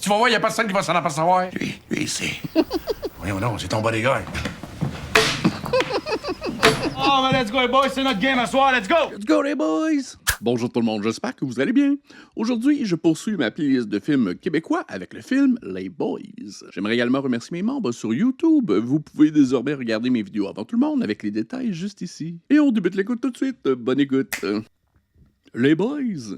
Tu vas voir, il a personne qui va s'en apercevoir. Lui, c'est... Voyons non, c'est ton bodyguard. Oh, man, let's go, les boys, c'est notre game à soir, let's go! Let's go les boys! Bonjour tout le monde, j'espère que vous allez bien. Aujourd'hui, je poursuis ma playlist de films québécois avec le film Les Boys. J'aimerais également remercier mes membres sur YouTube. Vous pouvez désormais regarder mes vidéos avant tout le monde avec les détails juste ici. Et on débute l'écoute tout de suite. Bonne écoute. Les Boys.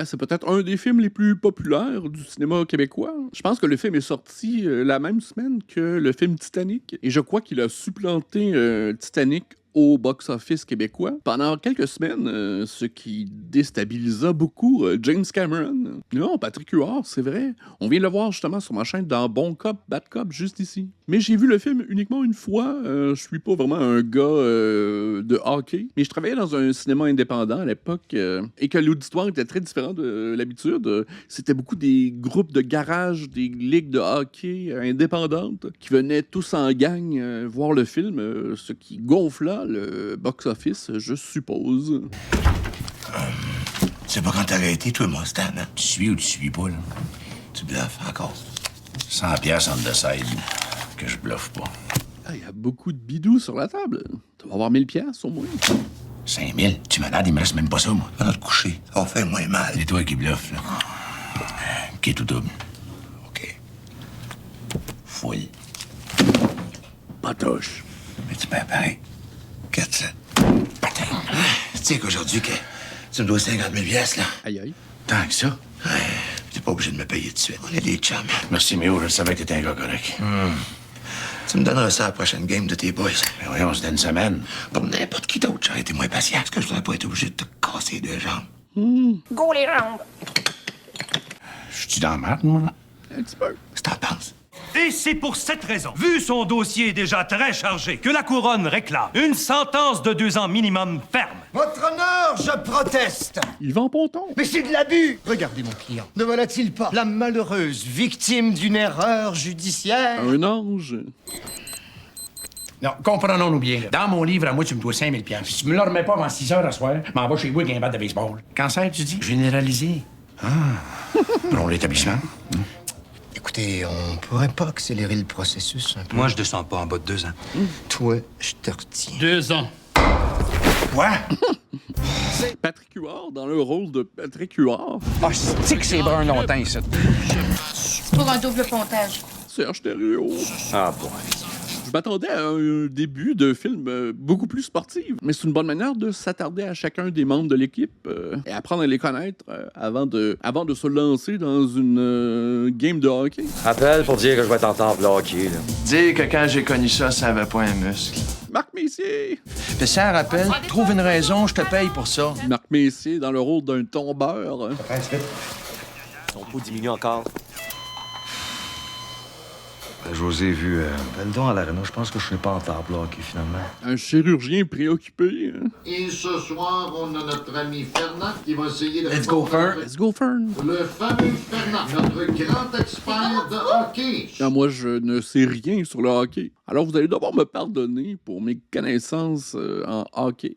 C'est peut-être un des films les plus populaires du cinéma québécois. Je pense que le film est sorti la même semaine que le film Titanic. Et je crois qu'il a supplanté Titanic au box-office québécois pendant quelques semaines, ce qui déstabilisa beaucoup James Cameron. Non, Patrick Huard, c'est vrai. On vient de le voir justement sur ma chaîne dans Bon Cop, Bad Cop, juste ici. Mais j'ai vu le film uniquement une fois. Je suis pas vraiment un gars de hockey, mais je travaillais dans un cinéma indépendant à l'époque et que l'auditoire était très différent de l'habitude. C'était beaucoup des groupes de garage, des ligues de hockey indépendantes qui venaient tous en gang voir le film, ce qui gonfla le box-office, je suppose. Tu sais pas quand t'as arrêté, toi, Mustang, hein? Tu suis ou tu suis pas, là? Tu bluffes encore. 100 piastres entre the side. Que je bluffe pas. Il y a beaucoup de bidous sur la table. Tu vas avoir 1000 piastres au moins. 5000? Tu es malade, il me reste même pas ça, moi. Va te coucher. Ça va faire moins mal. C'est toi qui bluffe, là. Qui est tout double. OK. Full. Patoche. Mais tu perds pareil. 400. Patin. Tu sais qu'aujourd'hui, que tu me dois 50 000 piastres, là. Aïe aïe. Tant que ça? Ouais. T'es pas obligé de me payer tout de suite. On est des chums. Merci, Méo, je savais que t'étais un gars correct. Tu me donneras ça à la prochaine game de tes boys. Mais voyons, c'était une semaine. Pour n'importe qui d'autre, j'aurais été moins patient. Parce que je voudrais pas être obligé de te casser deux jambes. Go les jambes! Je suis dans la merde, moi? Un petit peu. Qu'est-ce que t'en penses? Et c'est pour cette raison, vu son dossier déjà très chargé, que la couronne réclame une sentence de 2 ans minimum ferme. Votre honneur, je proteste! Yvan Ponton. Mais c'est de l'abus! Regardez mon client. Ne voilà-t-il pas la malheureuse victime d'une erreur judiciaire? Un ange. Non, comprenons-nous bien. Là. Dans mon livre, à moi, tu me dois 5000 piastres. Si tu me le remets pas avant 6 heures à soir, m'en va chez vous avec un bat de baseball. Cancer, tu dis? Généralisé. Pour l'établissement. Écoutez, on pourrait pas accélérer le processus un peu? Moi, je descends pas en bas de 2 ans. Toi, je te retiens. 2 ans. Quoi? Patrick Huard dans le rôle de Patrick Huard. Ah, c'est que c'est brun longtemps, ici. Pour un double pontage. Serge Thériault. Ah, bon. Je m'attendais à un début de film beaucoup plus sportif, mais c'est une bonne manière de s'attarder à chacun des membres de l'équipe et apprendre à les connaître avant de se lancer dans une game de hockey. Appelle pour dire que je vais t'entendre le hockey, là. Dire que quand j'ai connu ça, ça avait pas un muscle. Marc Messier! Fais ça un rappel, trouve une raison, je te paye pour ça. Marc Messier dans le rôle d'un tombeur. Ton pot diminue encore. José, vu le don à l'aréna, je pense que je suis pas en table là, OK, finalement. Un chirurgien préoccupé. Hein? Et ce soir, on a notre ami Fernand qui va essayer de... Let's go, Fern. Let's go, Fern! Le fameux Fernand, notre grand expert de hockey. Moi, je ne sais rien sur le hockey. Alors, vous allez devoir me pardonner pour mes connaissances en hockey.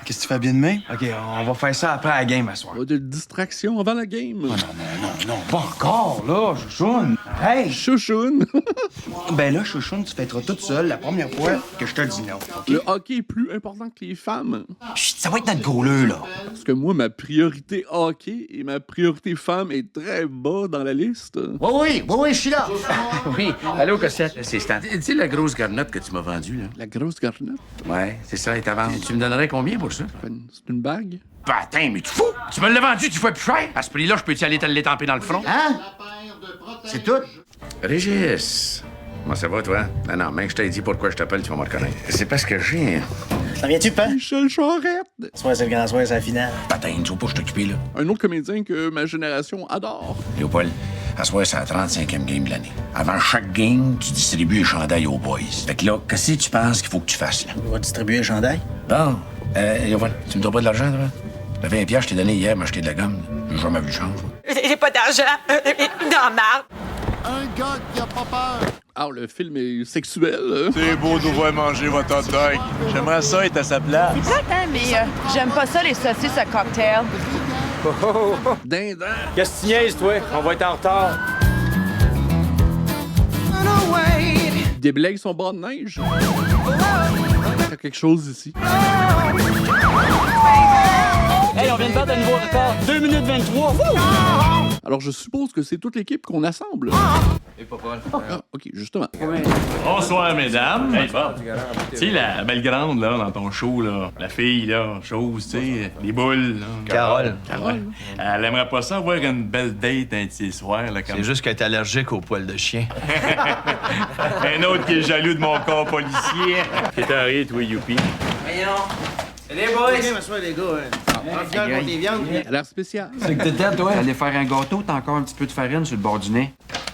Qu'est-ce que tu fais bien demain? OK, on va faire ça après la game à soir. De distraction avant la game. Non, pas encore, là, chouchoune. Hey! Chouchoune! Ben là, chouchoune, tu fêteras toute seule la première fois que je te dis non. Le hockey est plus important que les femmes. Chut, ça va être notre gouleux, là. Parce que moi, ma priorité hockey et ma priorité femme est très bas dans la liste. Oui, je suis là! Oui. Allô, Cossette? C'est Stan. Tu sais la grosse garnotte que tu m'as vendue, là? La grosse garnotte. Ouais, c'est ça, elle est à vendre. Tu me donnerais combien pour ça? C'est une bague? Ben, attends, mais tu fous! Tu me l'as vendu, tu fais plus cher! À ce prix-là, je peux-tu aller te l'étamper dans le front? Hein? C'est tout? Régis! Comment ça va, toi? Non, même que je t'ai dit pourquoi je t'appelle, tu vas me reconnaître. C'est parce que j'ai... T'en viens-tu, Pan? Michel Charette! Soir, c'est le grand soir, c'est la finale. Patin, tu vas pas, je t'occuper, là. Un autre comédien que ma génération adore. Léopold, à soir, c'est la 35e game de l'année. Avant chaque game, tu distribues les chandails aux boys. Fait que là, qu'est-ce que tu penses qu'il faut que tu fasses, là? On va distribuer un chandail? Bon, Léopold, tu me dois pas de l'argent, toi? Le 20 piastres, je t'ai donné hier, m'acheter de la gomme. J'ai jamais vu de change. J'ai pas d'argent. Dans marre. Un gars qui a pas peur. Ah, le film est sexuel. C'est beau de voir manger votre hot dog. J'aimerais ça être à sa place. Exact, hein, mais j'aime pas ça, les saucisses à cocktail. Dindin. Qu'est-ce que tu niaises, toi? On va être en retard. Il déblaye son bord de neige. Il y a quelque chose ici. Hey, on vient de battre un nouveau record. 2 minutes 23. Wouh! Alors, je suppose que c'est toute l'équipe qu'on assemble. Et pas Paul. Ah, OK, justement. Bonsoir, mesdames. Hey, Bob. Tu sais, la belle grande, là, dans ton show, là, la fille, là, chose, tu sais, les boules, là. Carole. Ouais. Elle aimerait pas ça avoir une belle date un petit soir, là, comme... C'est juste qu'elle est allergique aux poils de chien. Un autre qui est jaloux de mon corps policier. T'es arrivé, toi, youpi. Voyons. Les boys! Ok, m'assois, les gars. Viande contre les viandes. Elle a l'air spécial. C'est que t'étais, toi? Aller faire un gâteau, t'as encore un petit peu de farine sur le bord du nez.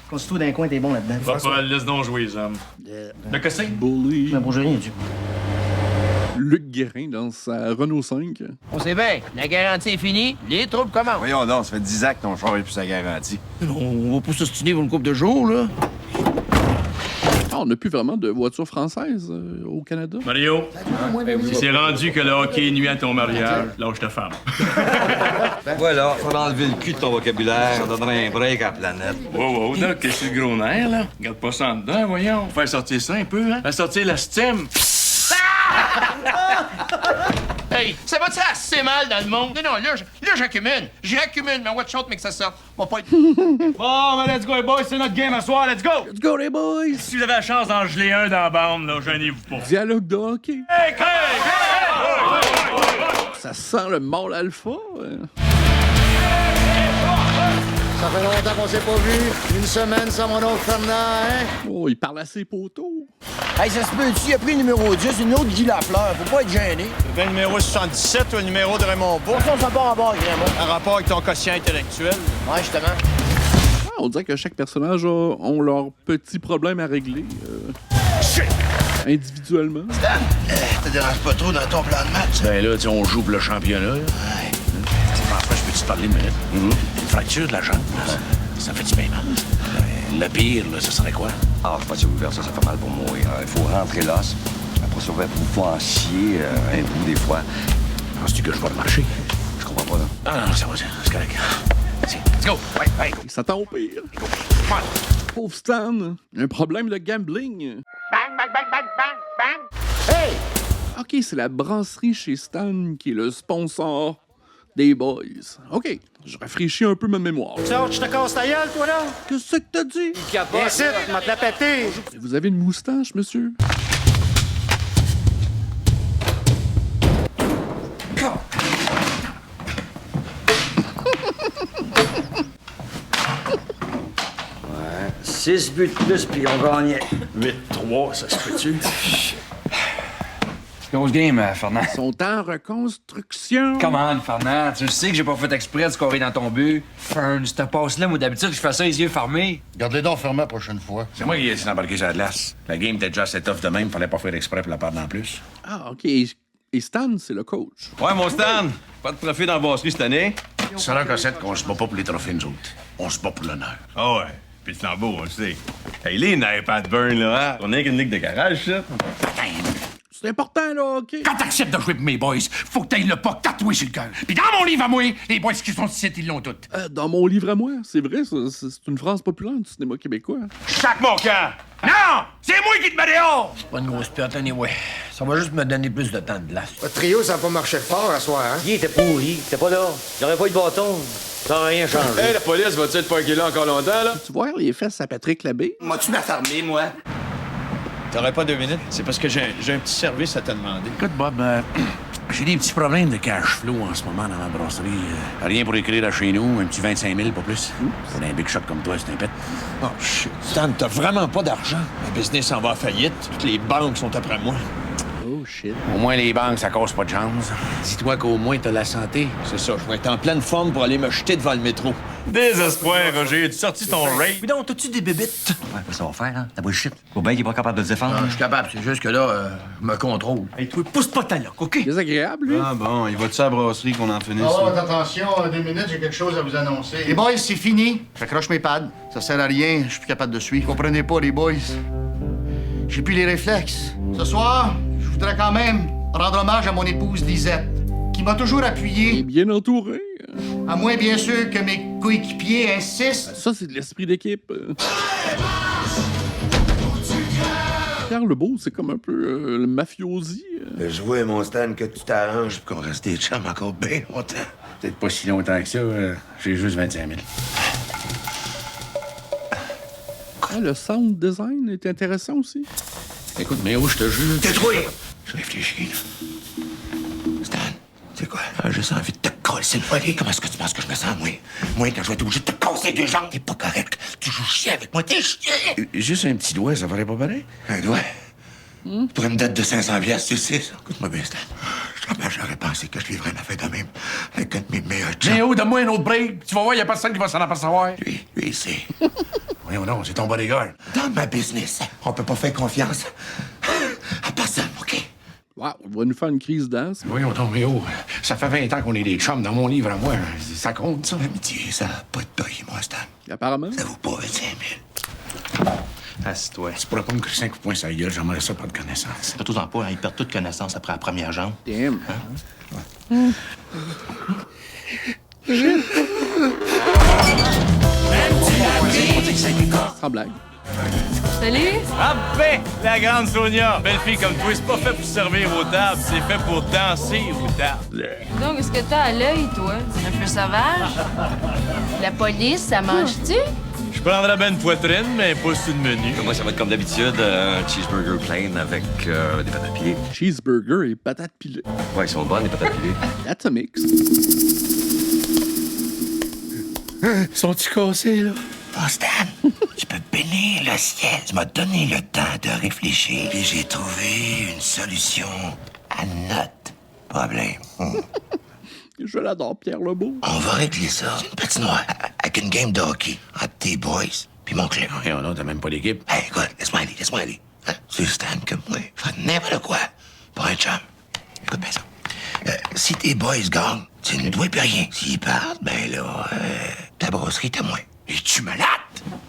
Constitue d'un coin, t'es bon là-dedans. Va pas, laisse donc jouer, les hommes. Le que c'est? Bully. Mais bon, j'ai rien dit. Luc Guérin dans sa Renault 5. On sait bien, la garantie est finie, les troubles commencent. Voyons donc, ça fait 10 ans que ton char est plus sa garantie. On va pas s'ostiner pour une couple de jours, là. Ah, on n'a plus vraiment de voiture française au Canada. Mario, si c'est rendu que le hockey nuit à ton mariage, lâche ta femme. Voilà, faut enlever le cul de ton vocabulaire, ça donnerait un break à la planète. Wow, Doc, qu'est-ce que c'est le gros nerf, là? Garde pas ça en dedans, voyons. Faire sortir ça un peu, hein? Faire sortir la steam. Hey, ça va-tu assez mal dans le monde? Non, là, j'accumule. J'accumule, mais watch out, mais que ça sorte. On va pas être... Bon, ben, let's go, les boys, c'est notre game à soir, let's go! Let's go, les boys! Si vous avez la chance d'en geler un dans la bande, là, gênez-vous pas. Dialogue de hockey. Hey, Craig! Ça sent le mâle alpha. Ça fait longtemps qu'on s'est pas vu. Une semaine sans mon oncle Fernand, hein? Oh, il parle à ses poteaux. Hey, ça se peut-tu? Il a pris le numéro 10, une autre Guy Lafleur. Faut pas être gêné. Le numéro 77 ou le numéro de Raymond Bourg? Ça n'a pas rapport avec Raymond. Un rapport avec ton quotient intellectuel? Ouais, justement. Ah, on dirait que chaque personnage ont leurs petits problèmes à régler. Individuellement. Te dérange pas trop dans ton plan de match? Ben là, tu sais, on joue pour le championnat, là. Ouais. Enfin, je peux te parler une minute? Une fracture de la jambe, là. Ça fait du bien mal. Le pire, là, ce serait quoi? Ah, je sais pas si vous faire ça, ça fait mal pour mourir. Il faut rentrer l'os. Après ça, vous faut en scier un bout des fois. Penses-tu que je vais marcher? Je comprends pas, là. Ah non, ça va, c'est correct. Let's go! Ouais, ouais. Il s'attend au pire. Pauvre Stan, un problème de gambling. Bang, bang, bang, bang, bang, bang. Hey! OK, c'est la brasserie chez Stan qui est le sponsor des boys. OK, je rafraîchis un peu ma mémoire. George, je te casse ta gueule, toi, là? Qu'est-ce que t'as dit? Ici, tu m'as te la pété. Vous avez une moustache, monsieur? Ouais. 6 buts de plus, puis on gagnait. 8-3, ça se peut-tu? Grosse game, Fernand. Ils sont en reconstruction. Comment, Fernand? Tu sais que j'ai pas fait exprès de scorer dans ton but. Fern, cette passe-là, moi, d'habitude, je fais ça les yeux fermés. Garde les dents fermées la prochaine fois. C'est moi qui ai essayé d'embarquer sur la glace. La game était déjà assez tough de même, fallait pas faire exprès pour la perdre en plus. Ah, OK. Et Stan, c'est le coach. Ouais, mon Stan, pas de trophée dans la brasserie cette année. C'est là Cossette qu'on se bat pas pour les trophées, nous autres. On se bat pour l'honneur. Ah ouais, puis le flambeau, on le sait. Hey, les nerfs Pat Burn, là, hein? On est qu'une ligue de garage, ça. C'est important, là, OK? Quand t'acceptes de jouer pour mes boys, faut que t'ailles le pas tatoué sur le cœur. Puis dans mon livre à moi, les boys qui sont ici, ils l'ont toutes. Dans mon livre à moi, c'est vrai, c'est une phrase populaire du cinéma québécois. Chaque mon camp! Non! C'est moi qui te mets dehors! Pas une grosse perte, anyway. Ça va juste me donner plus de temps de glace. Votre trio, ça n'a pas marché fort à soir, hein? Il était pourri, t'es pas là. Il aurait pas eu de bâton. Ça aurait rien changé. Hey, la police va-tu être parquée là encore longtemps, là? Tu vois les fesses à Patrick Labbé? M'as-tu m'affarmé, moi? T'aurais pas 2 minutes? C'est parce que j'ai un petit service à te demander. Écoute, Bob, j'ai des petits problèmes de cash flow en ce moment dans ma brasserie. Rien pour écrire à chez nous, un petit 25 000, pas plus. Pour un big shot comme toi, c'est un pet. Oh, shit. Stan, t'as vraiment pas d'argent. Le business en va à faillite. Toutes les banques sont après moi. Oh, shit. Au moins, les banques, ça cause pas de chance. Dis-toi qu'au moins, t'as la santé. C'est ça, je vais être en pleine forme pour aller me jeter devant le métro. Désespoir, Roger. Tu sorti ton raid? Mais donc, t'as-tu des bébites? Ouais, ça va faire, hein? La bullshit. Faut bien qu'il est pas capable de se défendre. Je suis capable, c'est juste que là, je me contrôle. Hey, toi, pousse pas ta loque, OK? Désagréable, lui. Ah bon, il va-tu à la brasserie qu'on en finisse? Oh, attention, 2 minutes, j'ai quelque chose à vous annoncer. Les boys, c'est fini. J'accroche mes pads. Ça sert à rien, je suis plus capable de suivre. Comprenez pas, les boys. J'ai plus les réflexes. Ce soir, je voudrais quand même rendre hommage à mon épouse Lisette, qui m'a toujours Il est appuyé. bien entouré. À moins, bien sûr, que mes coéquipiers insistent. Ça, c'est de l'esprit d'équipe. Pierre Lebeau, c'est comme un peu le mafiosi. Je vois, mon Stan, que tu t'arranges pour qu'on reste des chums encore bien longtemps. Peut-être pas si longtemps que ça. J'ai juste 25 000. Ah, le sound design est intéressant aussi. Écoute, mais je te jure... Détruire! Je réfléchis, là. Stan, tu sais quoi? J'ai juste envie de te casser le volet. Comment est-ce que tu penses que je me sens, moi? Moi, quand je vais être obligé de te casser deux jambes, t'es pas correct. Tu joues chier avec moi, t'es chier! Juste un petit doigt, ça ferait pas pareil? Un doigt? Pour une dette de 500 piastres, tu sais, ça. Écoute-moi bien, Stan. J'aurais pensé que je vivrais ma fête de même avec un de mes meilleurs chums. Mais donne-moi un autre break. Tu vas voir, y a personne qui va s'en apercevoir. Lui, il sait. Voyons non, c'est ton bodyguard. Dans ma business, on peut pas faire confiance à personne, OK? Wow, on va nous faire une crise d'as. Voyons donc, ça fait 20 ans qu'on est des chums dans mon livre à moi. Ça compte, ça? L'amitié, ça n'a pas de prix, moi, Stan. Apparemment. Ça vaut pas 25 000. Assis-toi. C'est pour répondre que 5 coups de poing sur la gueule, j'aimerais ça pas de connaissance. Fais-toi-en pas, hein, il perd toute connaissance après la première jambe. Damn. Sans blague. Salut! Ah ben, la grande Sonia! Belle fille comme toi, c'est pas fait pour servir aux tables, c'est fait pour danser aux tables. Donc, est-ce que t'as à l'œil, toi? Un peu sauvage? La police, ça mange-tu? Je prendrais bien une poitrine, mais pas sur le menu. Moi, ça va être comme d'habitude, un cheeseburger plain avec des patates pilées. Cheeseburger et patates pilées. Ouais, ils sont bonnes, les patates pilées. That's a mix. Sont-ils cassés, là? Oh, Stan, tu peux bénir le ciel. Tu m'as donné le temps de réfléchir et j'ai trouvé une solution à notre problème. Je l'adore, Pierre Lebeau. On va régler ça. C'est une patinoire avec une game de hockey entre tes boys puis mon club. Voyons non, t'as même pas d'équipe. Hey, écoute, laisse-moi aller. Hein? C'est Stan comme moi. Je ferai n'importe quoi pour un chum. Écoute bien ça. Si tes boys gagnent, tu ne dois plus rien. S'ils perdent, ben là, ta brasserie est à moi. Es-tu malade?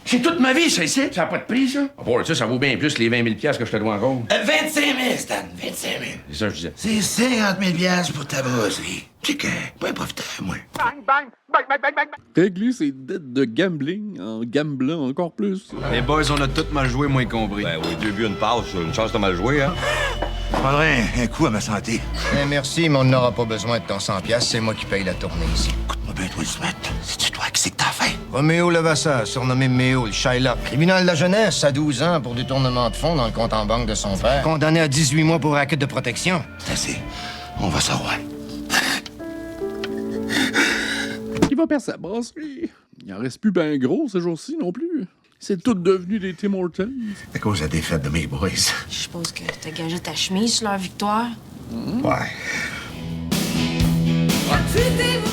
C'est toute ma vie, ça, ici. Ça n'a pas de prix, ça? Bon, ça vaut bien plus les 20 000 piastres que je te dois encore. 25 000, Stan, 25 000. C'est ça que je disais. C'est 50 000 piastres pour ta brasserie. Tu sais que, pas un profiteur, moi. Bang, bang, bang, bang, bang, bang. Régler ses dettes de gambling en gamblant encore plus. Les boys, on a tout mal joué, moins compris. Ben oui, 2 buts, une passe, une chance de mal jouer, hein? Je prendrais un coup à ma santé. Merci, mais on n'aura pas besoin de ton 100 piastres. C'est moi qui paye la tournée ici. Écoute-moi bien, toi, Smith. C'est-tu toi qui sais que t'as fait? Roméo Levasseur, surnommé Méo, le Shylock. Tribunal de la jeunesse, à 12 ans pour détournement de fonds dans le compte en banque de son père. Condamné à 18 mois pour racket de protection. C'est assez. On va savoir. Il va perdre sa brasserie. Il en reste plus ben gros ces jours-ci non plus. C'est tout devenu des Tim Hortons. À cause de la défaite de mes boys. Je suppose que t'as gagé ta chemise sur leur victoire. Ouais.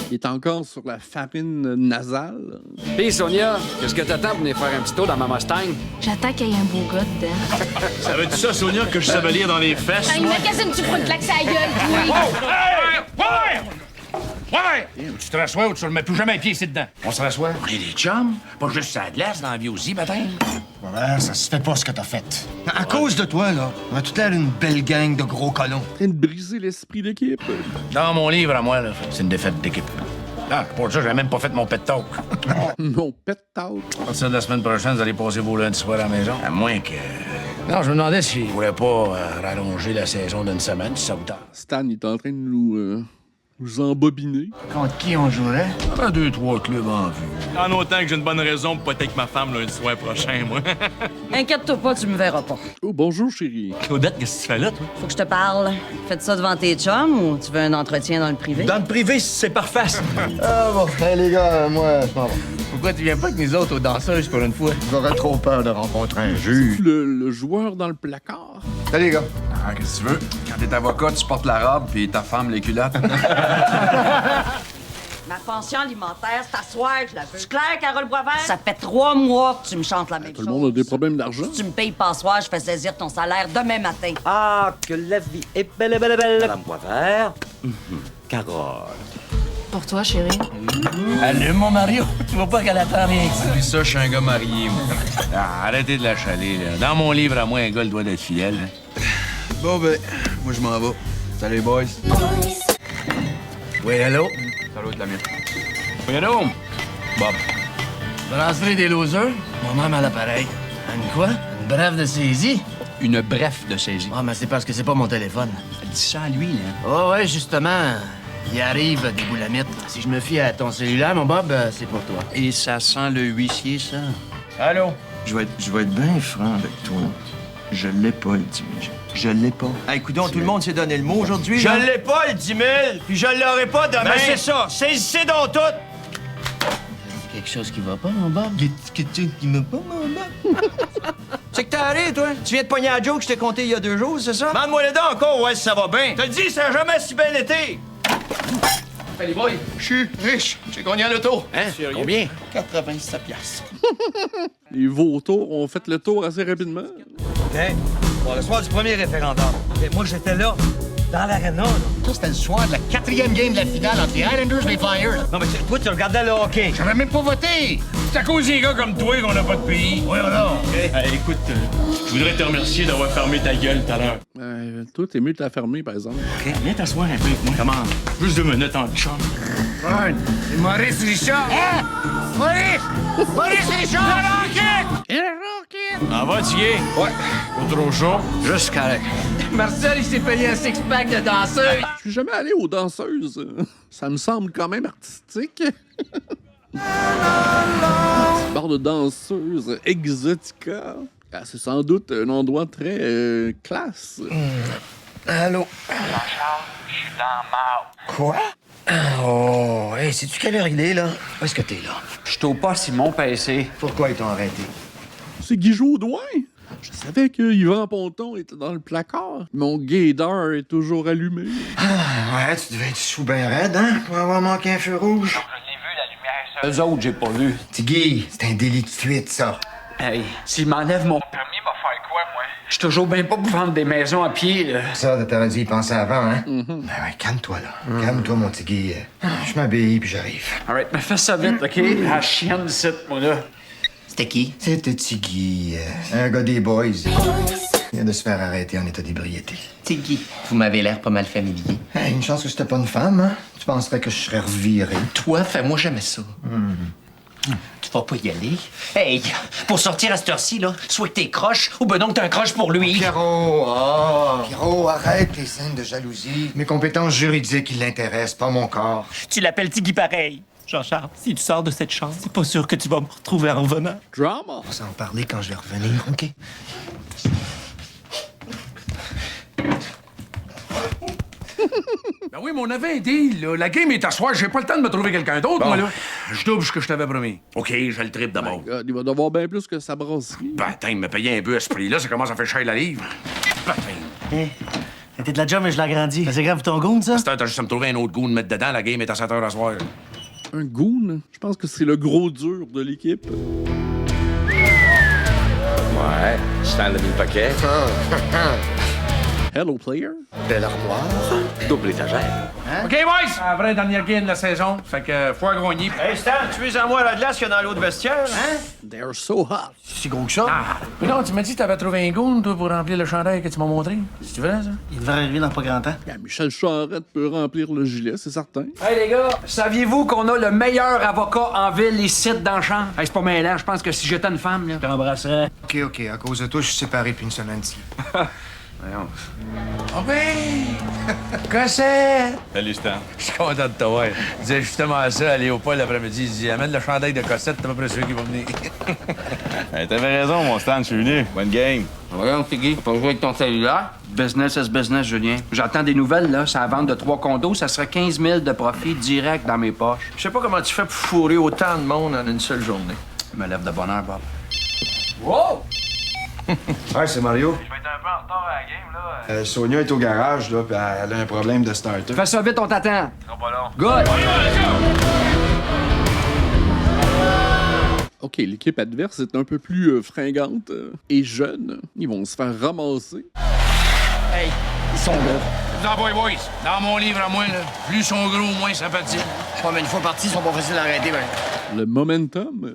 Il est encore sur la farine nasale. Pis Sonia, qu'est-ce que t'attends pour venir faire un petit tour dans ma Mustang? J'attends qu'il y ait un beau gars dedans. Ça veut dire ça, Sonia, que je savais lire dans les fesses? Hey, magasine-tu pour une claque à la gueule, toi? Ouais! Tu te rassois ou tu ne mets plus jamais un pied ici dedans? On se rassoit? On est des chums? Pas juste sur la glace dans la vie aussi, baptême? Voilà, ça se fait pas ce que t'as fait. À cause de toi, là, on a tout l'air d'une belle gang de gros colons. En train de briser l'esprit d'équipe. Dans mon livre à moi, là, c'est une défaite d'équipe. Ah, pour ça, j'ai même pas fait mon pet talk. Mon pet talk. À partir de la semaine prochaine, vous allez passer vos lundis soirs à la maison. À moins que... Non, je me demandais si vous voulez pas rallonger la saison d'une semaine, si ça vous tente. Stan est en train de nous embobiner. Contre qui on jouerait? Ah, 2-3 clubs en vue. En autant que j'ai une bonne raison pour pas être avec ma femme lundi soir prochain, moi. Inquiète-toi pas, tu me verras pas. Oh, bonjour, chérie. Claudette, qu'est-ce que tu fais là, toi? Faut que je te parle. Faites ça devant tes chums ou tu veux un entretien dans le privé? Dans le privé, c'est parfait. Ah bon, hey, les gars, moi, je m'en vais. Pourquoi tu viens pas avec nous autres aux danseuses pour une fois? J'aurais trop peur de rencontrer un juge. Le joueur dans le placard. Salut, les gars. Ah, qu'est-ce que tu veux? Quand t'es avocat, tu portes la robe, puis ta femme, les culottes. Ma pension alimentaire, c'est à soir que je la veux. C'est clair, Carole Boisvert? Ça fait 3 mois que tu me chantes la même Tout chose. le monde a des problèmes d'argent. Si tu me payes pas ce soir, je fais saisir ton salaire demain matin. Ah, que la vie est belle, belle, belle. Madame Boisvert. Carole. Pour toi, chérie. Allume, mon Mario. Tu vois pas qu'elle attend rien que ça. Puis ça, je suis un gars marié, moi. Ah, arrêtez de la chaler, là. Dans mon livre, à moi, un gars, le doit d'être fidèle. Hein. Bon, ben, moi, je m'en vais. Salut, boys. Oui, hello? Salut, de la mienne. Oui, allô? Bob. Brasserie des losers? Moi-même à l'appareil. Une quoi? Une brève de saisie? Une bref de saisie. Ah, mais c'est parce que c'est pas mon téléphone. Dis ça à lui, là. Oh, ouais, justement. Il arrive des boulamites. Si je me fie à ton cellulaire, mon Bob, c'est pour toi. Et ça sent le huissier, ça. Allô? Je vais être bien franc avec toi. Je l'ai pas, le 10 000. Je l'ai pas. Hey, coudonc, tout le monde s'est donné le mot aujourd'hui. Je l'ai pas, le 10 000, puis je l'aurai pas demain. Ben, c'est ça. Saisissez donc tout. Quelque chose qui va pas, mon Bob? Quelque chose qui va pas, mon Bob? C'est que t'arrives, toi? Tu viens de pogner la joke que je t'ai compté il y a 2 jours, c'est ça? Demande-moi les dents encore, ouais, si ça va bien. Je te le dis, ça a jamais si bien été. Hey, les boys, je suis riche. J'ai gagné à l'auto. Hein? Combien? 87 piastres. Les vautours ont fait le tour assez rapidement. OK. Bon, le soir du premier référendum. OK, moi, j'étais là, dans l'aréna, là. Ça, c'était le soir de la 4e game de la finale entre les Highlanders et les Flyers. Non, mais toi, tu regardais le hockey. J'avais même pas voté. C'est à cause des gars comme toi qu'on n'a pas de pays. Oui, alors. Écoute, je voudrais te remercier d'avoir fermé ta gueule tout à l'heure. Toi, t'es mieux de la fermer, par exemple. OK, viens t'asseoir un peu avec moi. Comment? Juste 2 minutes en chum. C'est Maurice Richard. Hein? Maurice! Maurice Richard! Le Rocket! En va, Tigué? Ouais. Pas trop chaud? Juste correct. Marcel, il s'est payé un six-pack de danseuse. Je suis jamais allé aux danseuses. Ça me semble quand même artistique. Bar de danseuse Exotica. Ah, c'est sans doute un endroit très classe. Allô? Jean-Charles, je suis dans Quoi? Oh, hey, sais-tu quelle heure il est, là? Où est-ce que t'es, là? Je suis au pas Simon PC. Pourquoi ils t'ont arrêté? C'est Guy Jodoin. Je savais que Yvan Ponton était dans le placard. Mon gaydar est toujours allumé. Ah, ouais, tu devais être sous ben raide, hein? Pour avoir manqué un feu rouge. Je l'ai vu, la lumière. Eux autres, j'ai pas vu. Tigui, c'est un délit de fuite, ça. Hey, s'il m'enlève mon permis, va faire quoi, moi? Je suis toujours bien pas pour vendre des maisons à pied, là. Ça, t'aurais dû y penser avant, hein? Ben ouais, calme-toi, là. Calme-toi, mon Tigui. Je m'habille, puis j'arrive. All right, mais fais ça vite, OK? La chienne, c'est moi, là. C'était qui? C'était Tigui, un gars des boys. Il vient de se faire arrêter en état d'ébriété. Tigui, vous m'avez l'air pas mal familier. Hey, une chance que j'étais pas une femme, hein? Tu penserais que je serais reviré. Toi, fais-moi jamais ça. Tu vas pas y aller? Hey, pour sortir à cette heure-ci, là, soit que t'es croche, ou ben donc t'es un croche pour lui. Pierrot, Pierrot, arrête tes scènes de jalousie. Mes compétences juridiques, ils l'intéressent, pas mon corps. Tu l'appelles Tigui pareil. Jean-Charles, si tu sors de cette chambre, c'est pas sûr que tu vas me retrouver en revenant. Drama. On va s'en parler quand je vais revenir, OK? Ben oui, mais on avait un deal, là. La game est à soir. J'ai pas le temps de me trouver quelqu'un d'autre, moi, là. Je double ce que je t'avais promis. OK, je le tripe d'abord. Il va devoir bien plus que sa brasserie. Ben, attends, il m'a payé un peu à ce prix-là. Ça commence à faire cher la livre. Ben, T'es de la job, mais je l'ai agrandi. C'est grave ton goon, ça? t'as juste à me trouver un autre goût de mettre dedans. La game est à 7 heures à soir. Un goon? Je pense que c'est le gros dur de l'équipe. Ouais, Stan le paquet. Hello, player. Belle armoire. Double étagère. OK, boys! La vraie dernière game de la saison. Fait que foie grogné. Hey, Stan, tu es en moi la glace qu'il y a dans l'eau de vestiaire? Hein? They're so hot. C'est gros que ça? Mais non, tu m'as dit que t'avais trouvé un goon, toi, pour remplir le chandail que tu m'as montré. C'est vrai, ça? Il devrait arriver dans pas grand temps. Bien, Michel Charette peut remplir le gilet, c'est certain. Hey, les gars, saviez-vous qu'on a le meilleur avocat en ville ici dans le champ? Hey, c'est pas mêlant, je pense que si j'étais une femme, là, je t'embrasserais. OK, à cause de toi, je suis séparé depuis une semaine ici. Voyons. Oh ben! Cossette! Salut, Stan. Je suis content de te voir. Je disais justement ça à Léopold l'après-midi. Il dit, amène le chandail de Cossette, t'es pas près sûr qu'il va venir. T'avais raison, mon Stan, je suis venu. Bonne game. Voyons, Tiggy, pas jouer avec ton cellulaire. Business is business, Julien. J'attends des nouvelles, là. C'est la vente de 3 condos. Ça serait 15 000 de profit direct dans mes poches. Je sais pas comment tu fais pour fourrer autant de monde en une seule journée. Je me lève de bonne heure, Bob. Wow! Ouais, c'est Mario. Je vais être un peu en retard à la game, là. Sonia est au garage, là, puis elle a un problème de starter. Fais ça vite, on t'attend. Non, pas long. Good! OK, l'équipe adverse est un peu plus fringante et jeune. Ils vont se faire ramasser. Hey, ils sont gros. Non, boys, dans mon livre à moi, là, plus ils sont gros, moins sympathiques. Ouais, mais une fois partis, ils sont pas faciles à arrêter, ben. Le momentum.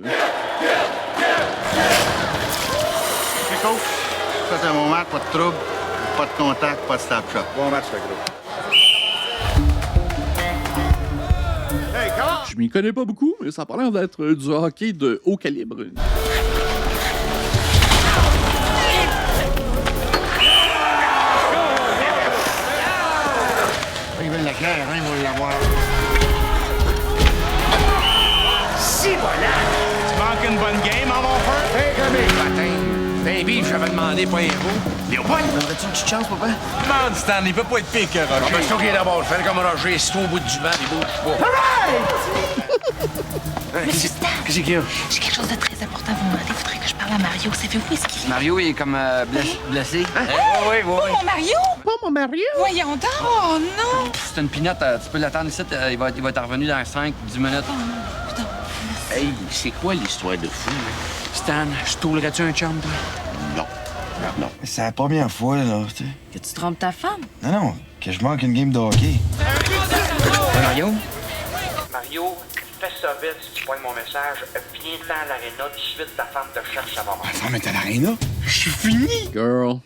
C'est cool. Ça, c'est un bon match, pas de trouble, pas de contact, pas de stop-shot. Bon match, le gros. Hey, comment? Je m'y connais pas beaucoup, mais ça a pas l'air d'être du hockey de haut calibre. Ils veulent la guerre, hein, ils vont l'avoir. Si voilà! Tu manques une bonne game, hein, mon frère? Hey, comme patin. T'es bif, j'avais demandé, pas un bout. Léopold! Aurais-tu une petite chance, papa? Demande, Stan, il peut pas être pire que Roger. Ah, ben, c'est OK d'abord. Fais comme Roger, c'est au bout du banc, il bouge pas. Monsieur Stan! Qu'est-ce qu'il y a? J'ai quelque chose de très important à vous demander. Il faudrait que je parle à Mario. Savez-vous où est-ce qu'il est? Mario, il est comme blessé. Hein? Oui. Pas mon Mario! Pas mon Mario! Voyons donc! Oh non! C'est une pinotte, tu peux l'attendre ici, il va être revenu dans 5-10 minutes. Hey, c'est quoi l'histoire de fou? Stan, je t'oulerais-tu un chum, toi? Non. Non. C'est la première fois, là, tu sais. Que tu trompes ta femme? Non, que je manque une game de hockey. Mario? Mario, fais ça vite si tu pognes mon message. Viens-t'en à l'aréna, tout de suite, ta femme te cherche à maman. Ma femme est à l'aréna? Je suis fini! Girl.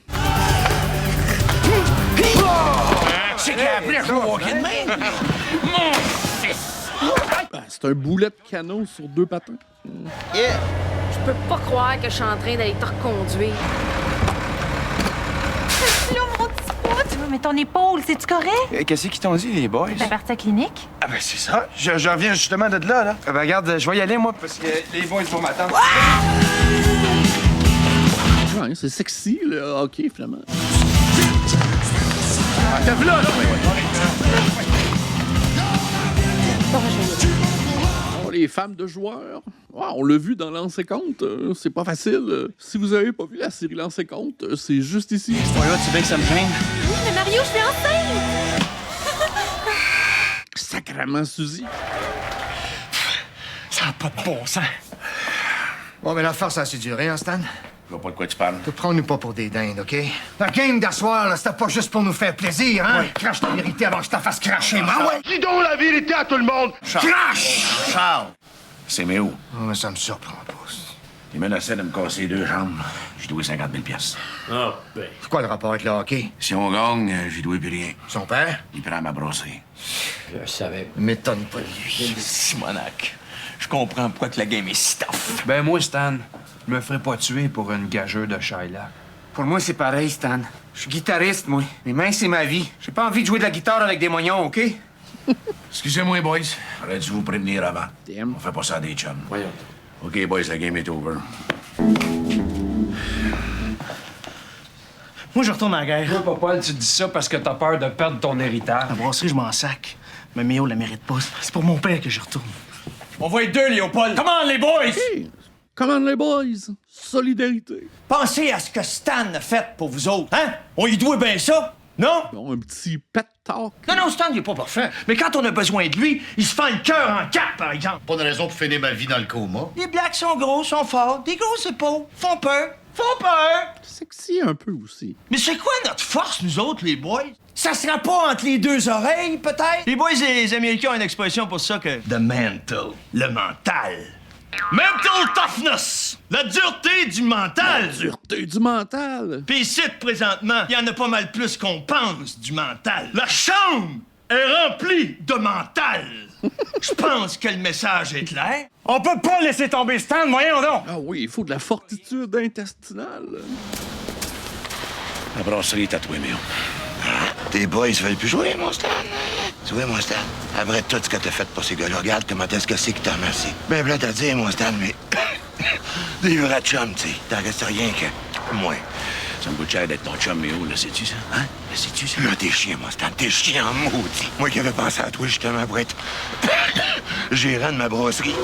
C'est qu'il a appelé à jouer au hockey de même. Mon fils! C'est un boulet de canon sur 2 patins. Yeah! Je peux pas croire que je suis en train d'aller te reconduire. Là, mon petit pote! Mais ton épaule, c'est-tu correct? Qu'est-ce qu'ils t'ont dit, les boys? T'es parti à la clinique? Ah ben c'est ça. Je reviens justement de là. Ben regarde, je vais y aller, moi, parce que les boys vont m'attendre. Ouais, c'est sexy, le hockey, finalement. T'as vu là, Oh, les femmes de joueurs. Ouais, on l'a vu dans Lancer Compte. C'est pas facile. Si vous avez pas vu la série Lancer Compte, c'est juste ici. Là, tu veux que ça me gêne? Oui, mais Mario, je suis enceinte! Sacrément, Suzy. Ça n'a pas de bon sens. Bon, mais l'affaire, ça a assez duré, hein, Stan? Je vois pas de quoi tu parles. Te prends-nous pas pour des dindes, OK? La game d'asseoir, là, c'était pas juste pour nous faire plaisir, hein? Ouais, crache ta vérité avant que je te fasse cracher, moi, ouais! Dis donc la vérité à tout le monde! Crache! Charles! C'est Méo. Oh, mais ça me surprend pas. Il menaçait de me casser les 2 jambes. J'ai doué 50 000 piastres. Ah, ben. C'est quoi le rapport avec le hockey? Si on gagne, j'ai doué plus rien. Son père? Il prend ma brosserie. Je savais. M'étonne pas de lui. Simonac, je comprends pourquoi que la game est si tough. Ben moi, Stan, je me ferais pas tuer pour une gageure de Shylock. Pour moi, c'est pareil, Stan. Je suis guitariste, moi. Mes mains, c'est ma vie. J'ai pas envie de jouer de la guitare avec des moignons, OK? Excusez-moi, boys. J'aurais dû vous prévenir avant. Damn. On fait pas ça à des chums. Voyons. OK, boys, la game est over. Moi, je retourne à la guerre. Toi, Papa, tu dis ça parce que t'as peur de perdre ton héritage. La brasserie, je m'en sac. Mais Méo la mérite pas. C'est pour mon père que je retourne. On va être 2, Léopold. Come on, les boys! Hey, commande les boys. Solidarité. Pensez à ce que Stan a fait pour vous autres, hein? On y doit bien ça, non? Bon, un petit pet talk. Non, Stan, il est pas parfait. Mais quand on a besoin de lui, il se fait le cœur en 4, par exemple. Pas de raison pour finir ma vie dans le coma. Les blacks sont gros, sont forts, des grosses épaules, font peur. Sexy un peu aussi. Mais c'est quoi notre force, nous autres, les boys? Ça sera pas entre les 2 oreilles, peut-être? Les boys et les Américains ont une expression pour ça que... The mental. Le mental. Mental toughness! La dureté du mental! La dureté du mental! Pis ici, présentement, il y en a pas mal plus qu'on pense du mental. La chambre est remplie de mental! Je pense que le message est clair. On peut pas laisser tomber Stan, voyons donc! Ah oui, il faut de la fortitude intestinale. La brasserie est à toi, Méo. Tes boys veulent plus jouer, mon Stan. Tu vois, mon Stan, après tout ce que t'as fait pour ces gars-là, regarde comment est-ce que c'est que t'as remercié. Ben, là, t'as dit, mon Stan, mais... des vrais chums, tu sais. T'en restes rien que... moi. Ça me coûte cher d'être ton chum, Méo, là, sais-tu ça? Hein? Là, sais-tu ça? Là, t'es chien, mon Stan. T'es chien en maudit. Moi qui avais pensé à toi, justement, pour être... gérant de ma brasserie.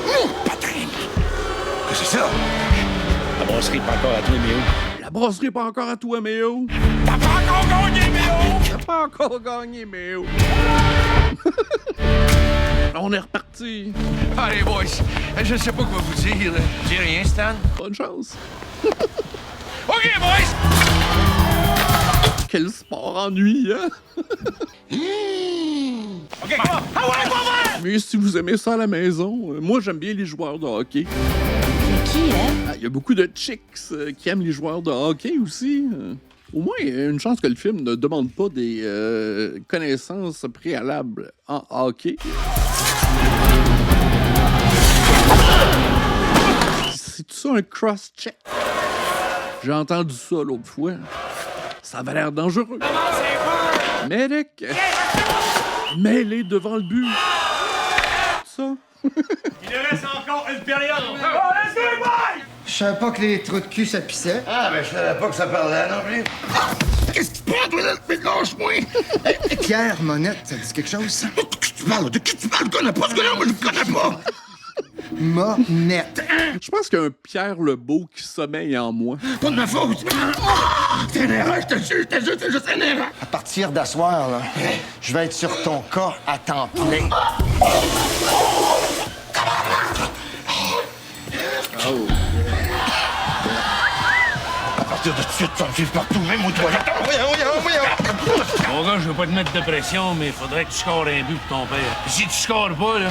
Patrin! Qu'est-ce que c'est ça? La brasserie est pas encore à toi, Méo. La brasserie est pas encore à toi, Méo. T'as pas encore gagné, Méo! T'as pas encore gagné, Méo. On est reparti. Allez, boys, je sais pas quoi vous dire. Dis rien, Stan. Bonne chance. OK, boys! Quel sport ennuyant. OK, quoi? Ah ouais, pas vrai! Mais si vous aimez ça à la maison, moi, j'aime bien les joueurs de hockey. C'est qui, hein? Il y a beaucoup de chicks qui aiment les joueurs de hockey aussi. Au moins, il y a une chance que le film ne demande pas des connaissances préalables en hockey. C'est tout ça un cross-check? J'ai entendu ça l'autre fois. Ça avait l'air dangereux. Medic! Mêlé devant le but. Ça? Il reste encore une période. Je savais pas que les trous de cul, ça pissait. Ah, ben, je savais pas que ça parlait non plus. Qu'est-ce que tu prends, toi, là? Mais lâche-moi! Pierre Monette, ça dit quelque chose? De qui tu parles? De qui tu parles? Je connais pas ce gars-là, moi, je le connais pas! Monette. Je pense qu'il y a un Pierre Lebeau qui sommeille en moi. Pas de ma faute! C'est une erreur, je te jure, c'est juste une erreur! À partir d'asseoir, là, je vais être sur ton cas à temps plein. Oh. À partir de suite, tu vas me suivre partout, même aux toilettes. Voyons! Mon gars, je veux pas te mettre de pression, mais faudrait que tu scores un but pour ton père. Si tu scores pas, là,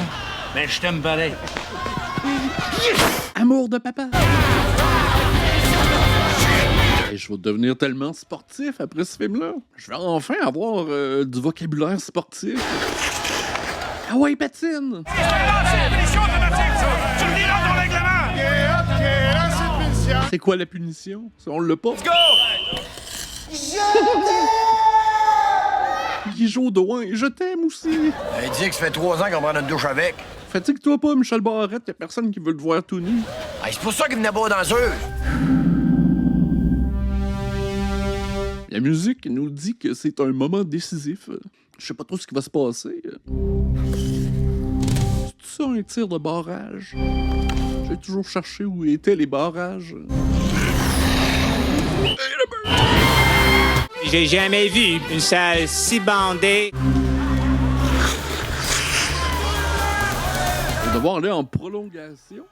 ben je t'aime pareil. Amour de papa. Hey, je vais devenir tellement sportif après ce film-là. Je vais enfin avoir du vocabulaire sportif. Ah ouais, patine! C'est quoi la punition? On l'a pas. Let's go! Il joue au doigt et je t'aime aussi. Il dit que ça fait 3 ans qu'on prend notre douche avec. Fatigue-toi pas, Michel Barrette, y'a personne qui veut te voir tout nu. Hey, c'est pour ça qu'il venait boire dans eux. La musique nous dit que c'est un moment décisif. Je sais pas trop ce qui va se passer. C'est ça un tir de barrage? J'ai toujours cherché où étaient les barrages. J'ai jamais vu une salle si bandée. On va devoir aller en prolongation.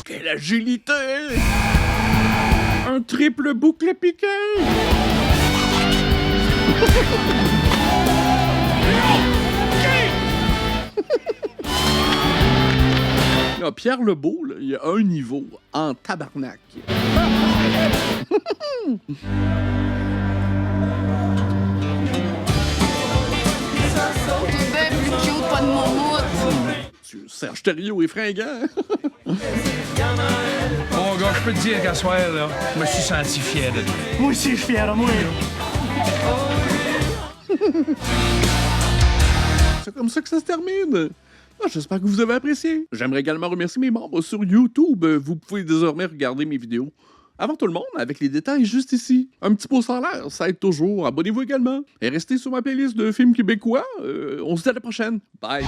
Quelle agilité! Un triple boucle piqué! Là, Pierre Lebeau, là, il y a un niveau en tabarnak. Pas de moumoute. Serge Thériault est fringant. Bon, gars, je peux te dire qu'à soir, là, je me suis senti fier de toi. Moi aussi, je suis fier de moi. C'est comme ça que ça se termine. Ah, j'espère que vous avez apprécié. J'aimerais également remercier mes membres sur YouTube. Vous pouvez désormais regarder mes vidéos avant tout le monde, avec les détails juste ici. Un petit pouce en l'air, ça aide toujours. Abonnez-vous également. Et restez sur ma playlist de films québécois. On se dit à la prochaine. Bye.